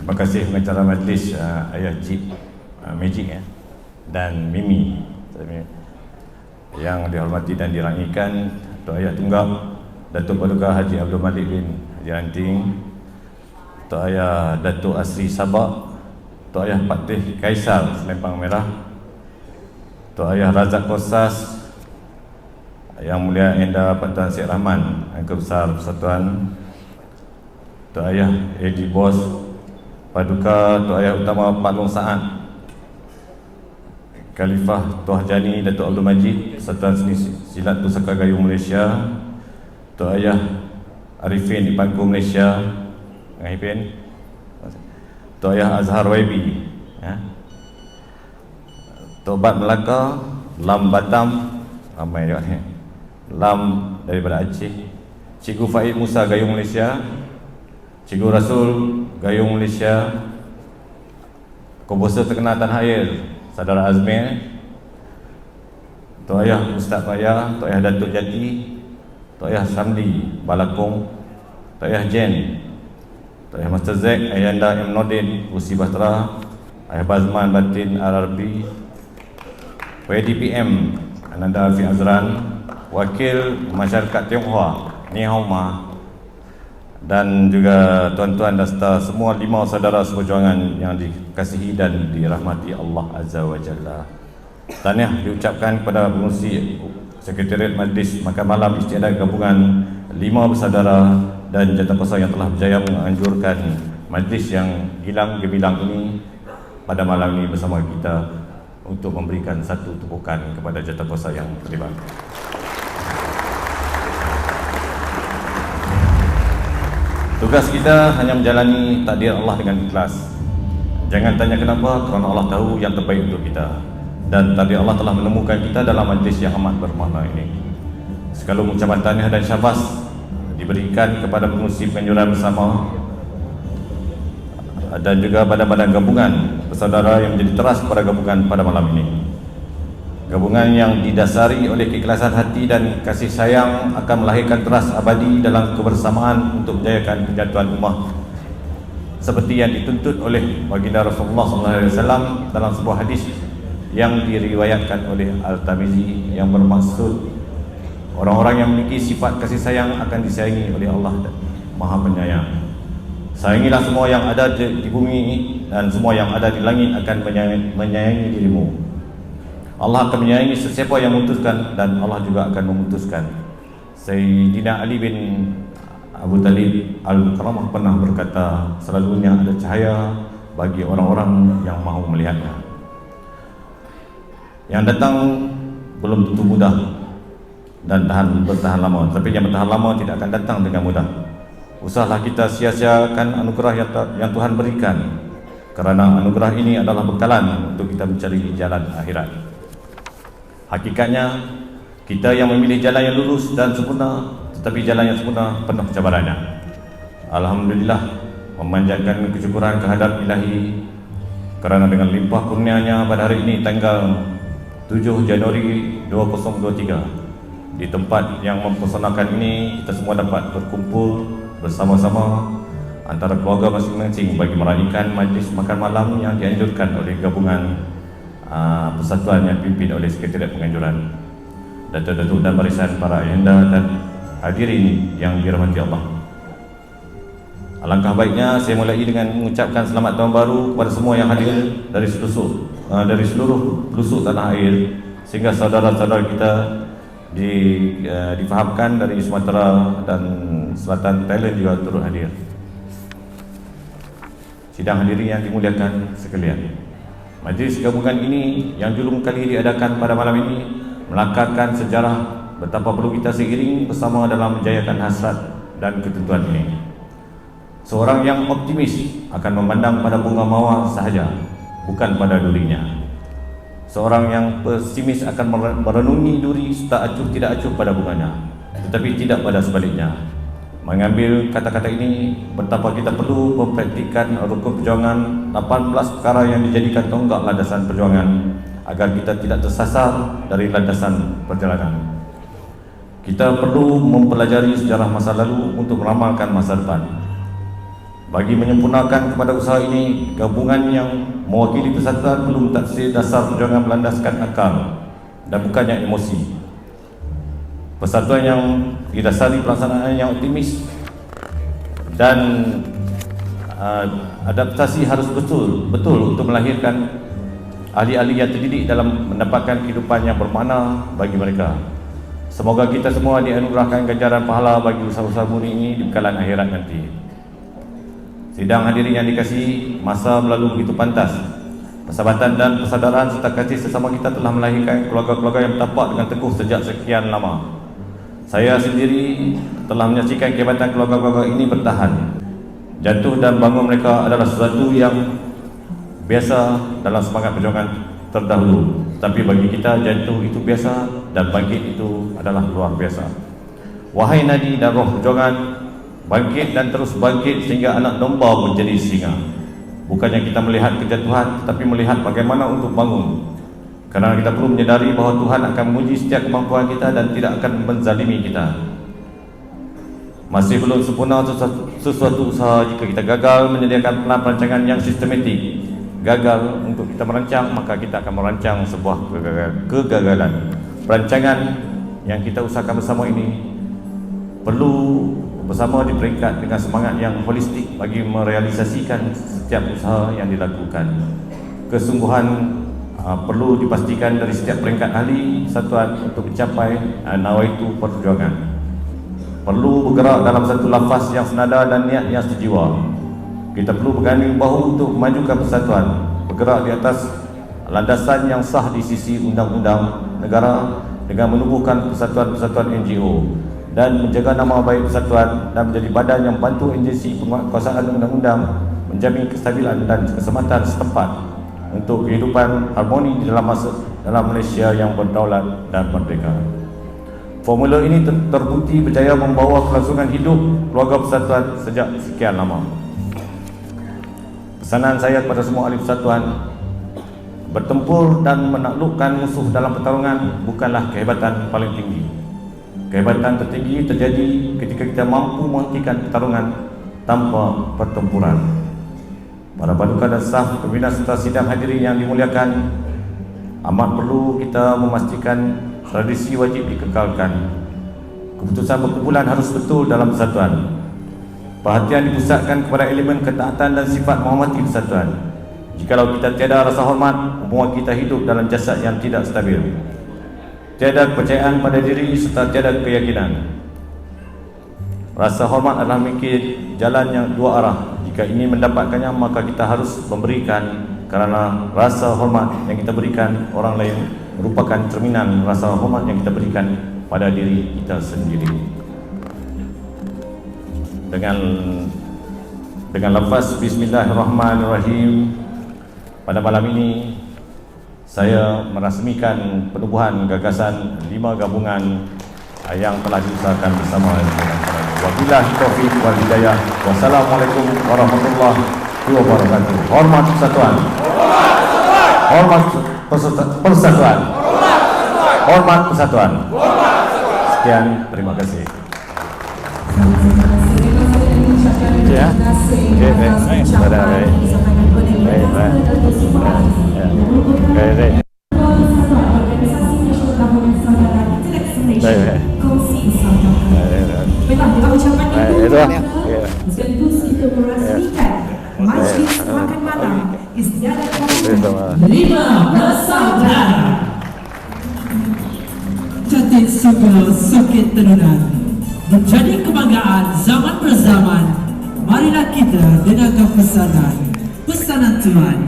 Terima kasih pengacara majlis Ayah Cik Magic dan Mimi yang dihormati dan dirangikan Tok Ayah Tunggak Datuk Paduka Haji Abdul Malik bin Haji Ranting, Tok Ayah Datuk Asri Sabak, Tok Ayah Patih Kaisar Selempang Merah, Tok Ayah Razak Kosas, Yang Mulia Endah Patuan Syed Rahman, Angka Besar Persatuan, Tok Ayah Edi Bos, Paduka Tok Ayah Utama Pak Long Saad, Khalifah Tuah Jani Datuk Abdul Majid, Persatuan Seni Silat Pusaka Gayung Malaysia, Tok Ayah Arifin di Pangku Malaysia, Arifin, Tok Ayah Azhar YB, Tok Bat Melaka, Lam Batam, ramai juga ni, Lam daripada Aceh, Cikgu Faid Musa Gayung Malaysia, Cikgu Rasul Gayung Malaysia, Komposer terkenal Tanah Air Saudara Azmir, Tok Ayah Ustaz Paya, Tok Ayah Datuk Jati, Tok Ayah Samli Balakong, Tok Ayah Jen, Tok Ayah Master Zek, Ayanda M. Nordin Usi Bahtera, Ayah Bazman Batin RRB, YDPM Ananda Alfi Azran, Wakil Masyarakat Tionghoa Ni Hao Ma, dan juga tuan-tuan dan saudara semua 5 saudara seperjuangan yang dikasihi dan dirahmati Allah Azza wa Jalla. Tahniah diucapkan kepada pengurusi Sekretariat Majlis Makan Malam Istiadat Gabungan 5 bersaudara dan Jawatan yang telah berjaya menganjurkan majlis yang gilang gemilang ini pada malam ini bersama kita untuk memberikan satu tepukan kepada Jawatan yang terlibat. Tugas kita hanya menjalani takdir Allah dengan ikhlas. Jangan tanya kenapa, kerana Allah tahu yang terbaik untuk kita. Dan takdir Allah telah menemukan kita dalam majlis yang amat bermakna ini. Sekalung ucapan tahniah dan syabas diberikan kepada pengurusi penganjuran bersama dan juga badan-badan gabungan bersaudara yang menjadi teras kepada gabungan pada malam ini. Gabungan yang didasari oleh keikhlasan hati dan kasih sayang akan melahirkan teras abadi dalam kebersamaan untuk menjayakan persatuan ummah seperti yang dituntut oleh baginda Rasulullah SAW dalam sebuah hadis yang diriwayatkan oleh Al-Tirmizi yang bermaksud orang-orang yang memiliki sifat kasih sayang akan disayangi oleh Allah Maha Penyayang. Sayangilah semua yang ada di bumi dan semua yang ada di langit akan menyayangi dirimu. Allah akan menyayangi sesiapa yang memutuskan dan Allah juga akan memutuskan. Sayyidina Ali bin Abu Talib Al-Karamah pernah berkata, selalunya ada cahaya bagi orang-orang yang mahu melihatnya. Yang datang belum tentu mudah dan bertahan lama, tapi yang bertahan lama tidak akan datang dengan mudah. Usahlah kita sia-siakan anugerah yang Tuhan berikan, kerana anugerah ini adalah bekalan untuk kita mencari jalan akhirat. Hakikatnya kita yang memilih jalan yang lurus dan sempurna, tetapi jalan yang sempurna penuh cabarannya. Alhamdulillah, memanjatkan kesyukuran kehadap Ilahi kerana dengan limpah kurnianya pada hari ini tanggal 7 Januari 2023 di tempat yang mempesonakan ini kita semua dapat berkumpul bersama-sama antara keluarga masing-masing bagi meraihkan majlis makan malam yang dianjurkan oleh gabungan persatuan yang dipimpin oleh Sekretariat Penganjuran, datuk-datuk dan barisan para ayahanda dan hadirin yang dirahmati Allah. Alangkah baiknya saya mulai dengan mengucapkan selamat tahun baru kepada semua yang hadir dari seluruh pelosok tanah air, sehingga saudara-saudara kita difahamkan dari Sumatera dan Selatan Thailand juga turut hadir. Sidang hadirin yang dimuliakan sekalian, majlis gabungan ini yang julung kali diadakan pada malam ini melakarkan sejarah betapa perlu kita seiring bersama dalam menjayakan hasrat dan ketentuan ini. Seorang yang optimis akan memandang pada bunga mawar sahaja, bukan pada durinya. Seorang yang pesimis akan merenungi duri serta acuh tidak acuh pada bunganya, tetapi tidak pada sebaliknya. Mengambil kata-kata ini, betapa kita perlu mempraktikkan rukun perjuangan 18 perkara yang dijadikan tonggak landasan perjuangan agar kita tidak tersasar dari landasan perjalanan. Kita perlu mempelajari sejarah masa lalu untuk meramalkan masa depan. Bagi menyempurnakan kepada usaha ini, gabungan yang mewakili persatuan perlu mentaksir dasar perjuangan berlandaskan akal dan bukannya emosi. Persatuan yang didasari pelaksanaan yang optimis dan adaptasi harus betul untuk melahirkan ahli-ahli yang terdidik dalam mendapatkan kehidupan yang bermakna bagi mereka. Semoga kita semua dianugerahkan ganjaran pahala bagi usaha-usaha murni ini di bekalan akhirat nanti. Sidang hadirin yang dikasihi, masa berlalu begitu pantas. Persahabatan dan persaudaraan serta kasih sesama kita telah melahirkan keluarga-keluarga yang bertapak dengan teguh sejak sekian lama. Saya sendiri telah menyaksikan kehebatan keluarga-keluarga ini bertahan. Jatuh dan bangun mereka adalah sesuatu yang biasa dalam semangat perjuangan terdahulu. Tapi bagi kita, jatuh itu biasa dan bangkit itu adalah luar biasa. Wahai nadi dan roh perjuangan, bangkit dan terus bangkit sehingga anak domba menjadi singa. Bukannya kita melihat kejatuhan, tetapi melihat bagaimana untuk bangun. Kerana kita perlu menyadari bahawa Tuhan akan menguji setiap kemampuan kita dan tidak akan menzalimi kita. Masih belum sempurna sesuatu usaha jika kita gagal menyediakan plan perancangan yang sistematik. Gagal untuk kita merancang, maka kita akan merancang sebuah kegagalan. Perancangan yang kita usahakan bersama ini perlu bersama diperingkat dengan semangat yang holistik bagi merealisasikan setiap usaha yang dilakukan. Kesungguhan perlu dipastikan dari setiap peringkat ahli satuan untuk mencapai nawaitu perjuangan. Perlu bergerak dalam satu lafaz yang senada dan niat yang sejiwa. Kita perlu berganding bahu untuk memajukan persatuan, bergerak di atas landasan yang sah di sisi undang-undang negara dengan menubuhkan persatuan-persatuan NGO dan menjaga nama baik persatuan dan menjadi badan yang membantu agensi penguasaan undang-undang menjamin kestabilan dan keselamatan setempat untuk kehidupan harmoni di dalam Malaysia yang berdaulat dan merdeka. Formula ini terbukti berjaya membawa kelangsungan hidup keluarga persatuan sejak sekian lama. Pesanan saya kepada semua ahli persatuan, bertempur dan menaklukkan musuh dalam pertarungan bukanlah kehebatan paling tinggi. Kehebatan tertinggi terjadi ketika kita mampu menghentikan pertarungan tanpa pertempuran. Para paduka dan staf pembina serta sidang hadirin yang dimuliakan, amat perlu kita memastikan tradisi wajib dikekalkan. Keputusan berkumpulan harus betul dalam persatuan. Perhatian dipusatkan kepada elemen ketaatan dan sifat menghormati persatuan. Jikalau kita tiada rasa hormat, semua kita hidup dalam jasad yang tidak stabil. Tiada kepercayaan pada diri serta tiada keyakinan. Rasa hormat adalah memiliki jalan yang dua arah. Jika ingin mendapatkannya, maka kita harus memberikan, kerana rasa hormat yang kita berikan orang lain merupakan cerminan rasa hormat yang kita berikan pada diri kita sendiri. Dengan lafaz Bismillahirrahmanirrahim, pada malam ini saya merasmikan penubuhan gagasan 5 gabungan yang telah diusahakan bersama dengan wabillahi taufiq wal hidayah. Wassalamualaikum warahmatullahi wabarakatuh. Hormat persatuan. Hormat persatuan. Hormat persatuan. Sekian, terima kasih. Ya. Okey, baik. Pada baik. Baik, baik. Baik, baik. Baik. Itu. Majlis makan malam istiadat 5 bersaudara. Jati Suku Sukit Tenunan menjadi kebanggaan zaman berzaman. Marilah kita dengarkan pesanan Tuhan.